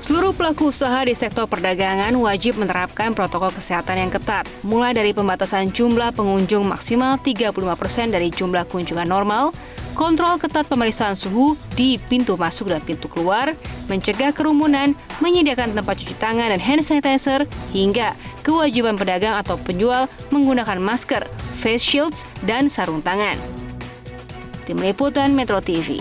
Seluruh pelaku usaha di sektor perdagangan wajib menerapkan protokol kesehatan yang ketat, mulai dari pembatasan jumlah pengunjung maksimal 35% dari jumlah kunjungan normal, kontrol ketat pemeriksaan suhu di pintu masuk dan pintu keluar, mencegah kerumunan, menyediakan tempat cuci tangan dan hand sanitizer, hingga kewajiban pedagang atau penjual menggunakan masker, face shields, dan sarung tangan. Tim Liputan Metro TV.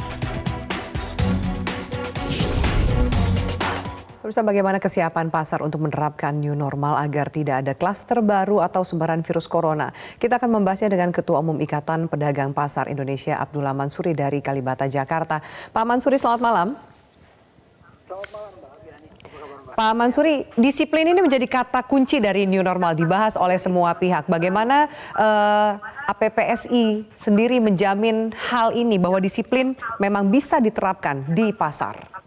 Pemirsa, bagaimana kesiapan pasar untuk menerapkan new normal agar tidak ada klaster baru atau sebaran virus corona? Kita akan membahasnya dengan Ketua Umum Ikatan Pedagang Pasar Indonesia Abdullah Mansuri dari Kalibata, Jakarta. Pak Mansuri, selamat malam. Selamat malam, Mbak. Pak Mansuri, disiplin ini menjadi kata kunci dari new normal, dibahas oleh semua pihak. Bagaimana APPSI sendiri menjamin hal ini, bahwa disiplin memang bisa diterapkan di pasar?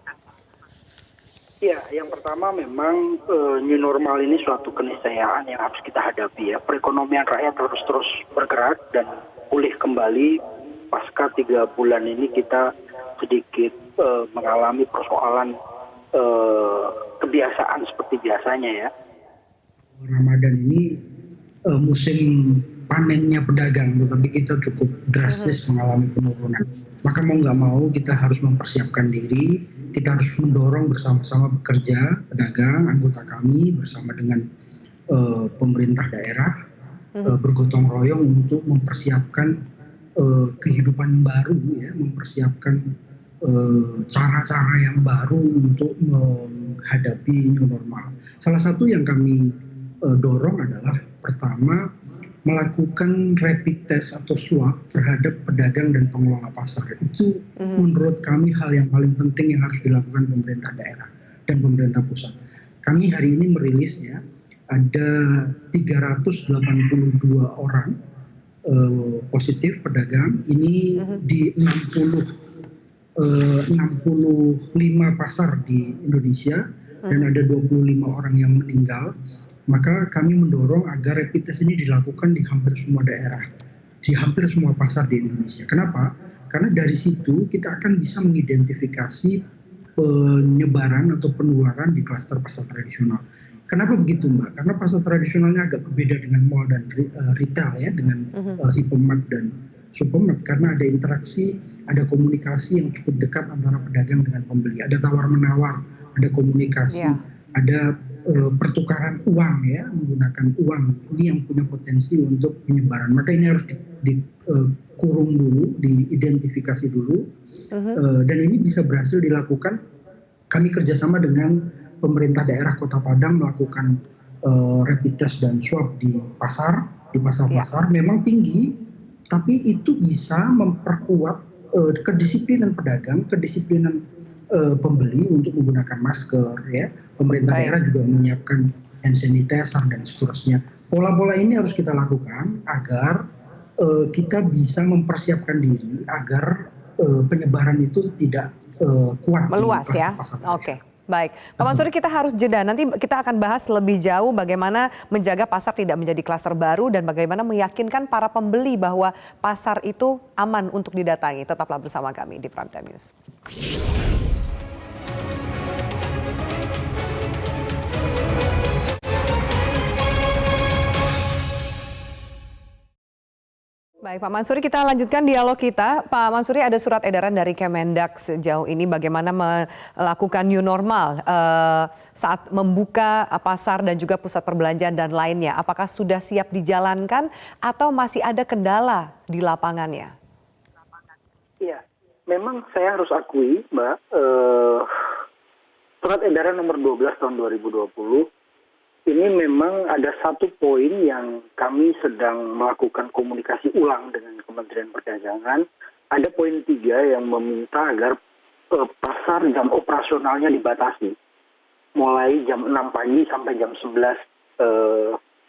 Ya, yang pertama memang new normal ini suatu keniscayaan yang harus kita hadapi ya. Perekonomian rakyat harus terus bergerak dan pulih kembali. Pasca 3 bulan ini kita sedikit mengalami persoalan kebiasaan seperti biasanya ya. Ramadan ini musim panennya pedagang, tetapi kita cukup drastis mengalami penurunan. Maka mau nggak mau kita harus mempersiapkan diri, kita harus mendorong bersama-sama bekerja, pedagang, anggota kami bersama dengan pemerintah daerah, bergotong royong untuk mempersiapkan kehidupan baru, ya, mempersiapkan cara-cara yang baru untuk menghadapi new normal. Salah satu yang kami dorong adalah pertama, melakukan rapid test atau swab terhadap pedagang dan pengelola pasar. Itu menurut kami hal yang paling penting yang harus dilakukan pemerintah daerah dan pemerintah pusat. Kami hari ini merilisnya ada 382 orang positif pedagang. Ini di 65 pasar di Indonesia dan ada 25 orang yang meninggal. Maka kami mendorong agar rapid test ini dilakukan di hampir semua daerah, di hampir semua pasar di Indonesia. Kenapa? Karena dari situ kita akan bisa mengidentifikasi penyebaran atau penularan di klaster pasar tradisional. Kenapa begitu, Mbak? Karena pasar tradisionalnya agak berbeda dengan mall dan retail ya, dengan hypermart dan supermart, karena ada interaksi, ada komunikasi yang cukup dekat antara pedagang dengan pembeli. Ada tawar-menawar, ada komunikasi, ada pertukaran uang ya, menggunakan uang. Ini yang punya potensi untuk penyebaran. Maka ini harus dikurung dulu, diidentifikasi dulu, dan ini bisa berhasil dilakukan. Kami kerjasama dengan pemerintah daerah Kota Padang melakukan rapid test dan swab di pasar-pasar. Memang tinggi, tapi itu bisa memperkuat kedisiplinan pedagang, kedisiplinan pembeli untuk menggunakan masker ya. Pemerintah daerah juga menyiapkan hand sanitizer dan seterusnya. Pola-pola ini harus kita lakukan agar kita bisa mempersiapkan diri agar penyebaran itu tidak kuat meluas di ya. pasar-pasar. Oke. Baik, Pak Mansuri, kita harus jeda. Nanti kita akan bahas lebih jauh bagaimana menjaga pasar tidak menjadi klaster baru dan bagaimana meyakinkan para pembeli bahwa pasar itu aman untuk didatangi. Tetaplah bersama kami di Prime Time News. Baik, Pak Mansuri, kita lanjutkan dialog kita. Pak Mansuri, ada surat edaran dari Kemendak sejauh ini bagaimana melakukan new normal saat membuka pasar dan juga pusat perbelanjaan dan lainnya. Apakah sudah siap dijalankan atau masih ada kendala di lapangannya? Iya, memang saya harus akui, Mbak, surat edaran nomor 12 tahun 2020 ini memang ada satu poin yang kami sedang melakukan komunikasi ulang dengan Kementerian Perdagangan. Ada poin 3 yang meminta agar pasar jam operasionalnya dibatasi. Mulai jam 6 pagi sampai jam 11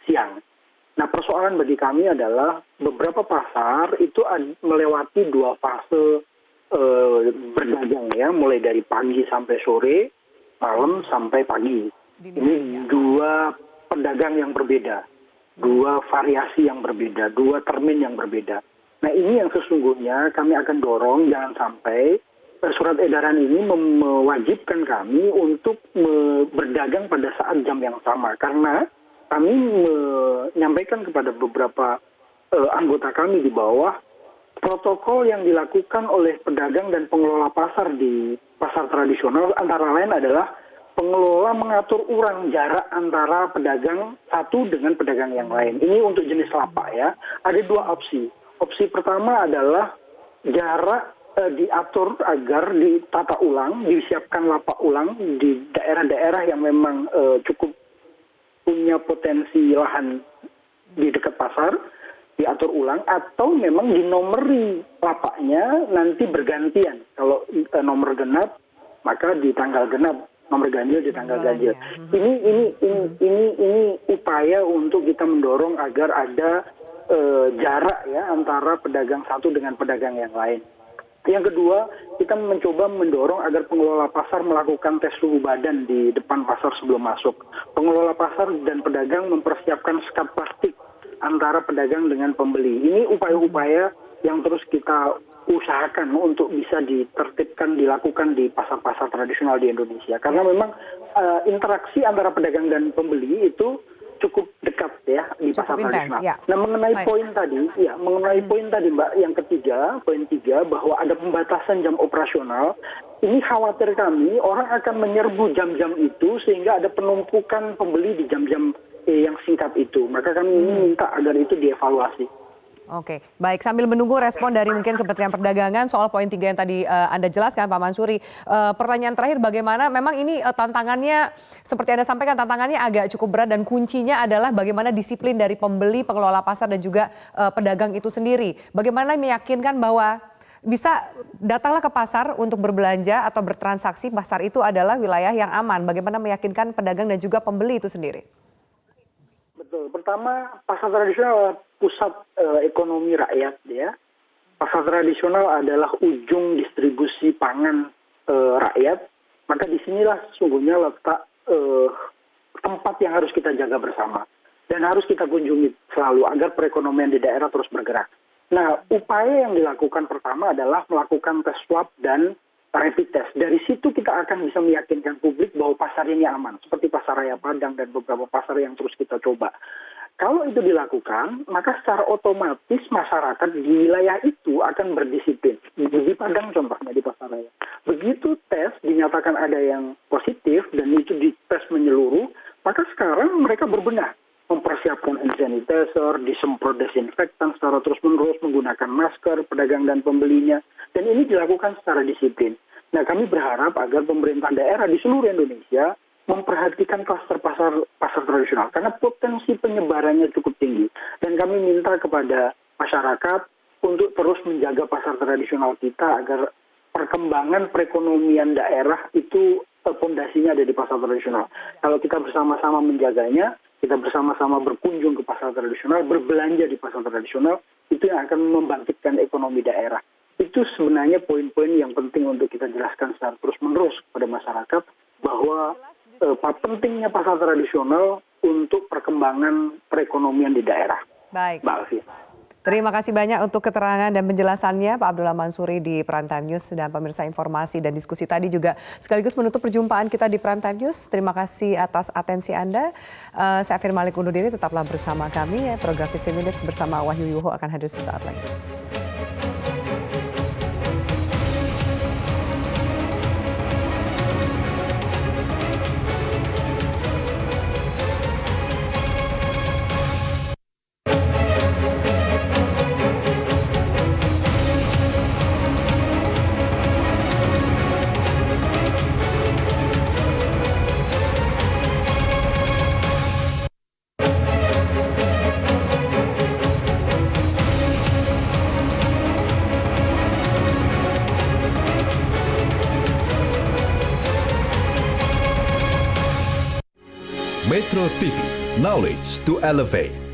siang. Nah, persoalan bagi kami adalah beberapa pasar itu melewati 2 fase berdagang ya. Mulai dari pagi sampai sore, malam sampai pagi. Ini 2 pedagang yang berbeda, 2 variasi yang berbeda, 2 termin yang berbeda. Nah, ini yang sesungguhnya kami akan dorong jangan sampai surat edaran ini mewajibkan kami untuk berdagang pada saat jam yang sama, karena kami menyampaikan kepada beberapa anggota kami di bawah, protokol yang dilakukan oleh pedagang dan pengelola pasar di pasar tradisional antara lain adalah pengelola mengatur ulang jarak antara pedagang satu dengan pedagang yang lain. Ini untuk jenis lapak ya. Ada dua opsi. Opsi pertama adalah jarak diatur agar ditata ulang, disiapkan lapak ulang di daerah-daerah yang memang cukup punya potensi lahan di dekat pasar, diatur ulang, atau memang dinomori lapaknya nanti bergantian. Kalau nomor genap, maka di tanggal genap, nomor ganjil di tanggal ganjil. Ini upaya untuk kita mendorong agar ada jarak ya antara pedagang satu dengan pedagang yang lain. Yang kedua, kita mencoba mendorong agar pengelola pasar melakukan tes suhu badan di depan pasar sebelum masuk. Pengelola pasar dan pedagang mempersiapkan sekat plastik antara pedagang dengan pembeli. Ini upaya-upaya yang terus kita usahakan untuk bisa ditertibkan, dilakukan di pasar-pasar tradisional di Indonesia. Karena memang interaksi antara pedagang dan pembeli itu cukup dekat ya di pasar tradisional. Ya. Nah, mengenai poin tadi Mbak, yang ketiga, poin 3 bahwa ada pembatasan jam operasional, ini khawatir kami orang akan menyerbu jam-jam itu sehingga ada penumpukan pembeli di jam-jam yang singkat itu. Maka kami minta agar itu dievaluasi. Oke, baik. Sambil menunggu respon dari mungkin Kementerian Perdagangan soal poin 3 yang tadi Anda jelaskan, Pak Mansuri. Pertanyaan terakhir, bagaimana memang ini tantangannya, seperti Anda sampaikan, tantangannya agak cukup berat dan kuncinya adalah bagaimana disiplin dari pembeli, pengelola pasar dan juga pedagang itu sendiri. Bagaimana meyakinkan bahwa bisa datanglah ke pasar untuk berbelanja atau bertransaksi, pasar itu adalah wilayah yang aman. Bagaimana meyakinkan pedagang dan juga pembeli itu sendiri? Betul. Pertama, pasar tradisional pusat ekonomi rakyat ya. Pasar tradisional adalah ujung distribusi pangan rakyat. Maka disinilah sesungguhnya letak tempat yang harus kita jaga bersama dan harus kita kunjungi selalu agar perekonomian di daerah terus bergerak. Nah, upaya yang dilakukan pertama adalah melakukan tes swab dan rapid test. Dari situ kita akan bisa meyakinkan publik bahwa pasar ini aman, seperti Pasar Raya Padang dan beberapa pasar yang terus kita coba. Kalau itu dilakukan, maka secara otomatis masyarakat di wilayah itu akan berdisiplin. Di Padang contohnya, di Pasar Raya. Begitu tes dinyatakan ada yang positif dan itu dites menyeluruh, maka sekarang mereka berbenah. Mempersiapkan hand sanitizer, disemprot desinfektan secara terus-menerus, menggunakan masker, pedagang dan pembelinya. Dan ini dilakukan secara disiplin. Nah, kami berharap agar pemerintah daerah di seluruh Indonesia memperhatikan klaster pasar tradisional karena potensi penyebarannya cukup tinggi, dan kami minta kepada masyarakat untuk terus menjaga pasar tradisional kita agar perkembangan perekonomian daerah itu fondasinya ada di pasar tradisional. Kalau kita bersama-sama menjaganya, kita bersama-sama berkunjung ke pasar tradisional, berbelanja di pasar tradisional, itu yang akan membangkitkan ekonomi daerah. Itu sebenarnya poin-poin yang penting untuk kita jelaskan secara terus-menerus kepada masyarakat bahwa pentingnya pasar tradisional untuk perkembangan perekonomian di daerah. Baik. Mbak Alfi. Terima kasih banyak untuk keterangan dan penjelasannya Pak Abdullah Mansuri di Prime Time News, dan pemirsa informasi dan diskusi tadi juga sekaligus menutup perjumpaan kita di Prime Time News. Terima kasih atas atensi Anda. Saya Firman Malik undur diri, tetaplah bersama kami. Program 15 Minutes bersama Wahyu Yuho akan hadir sesaat lagi. Metro TV, knowledge to elevate.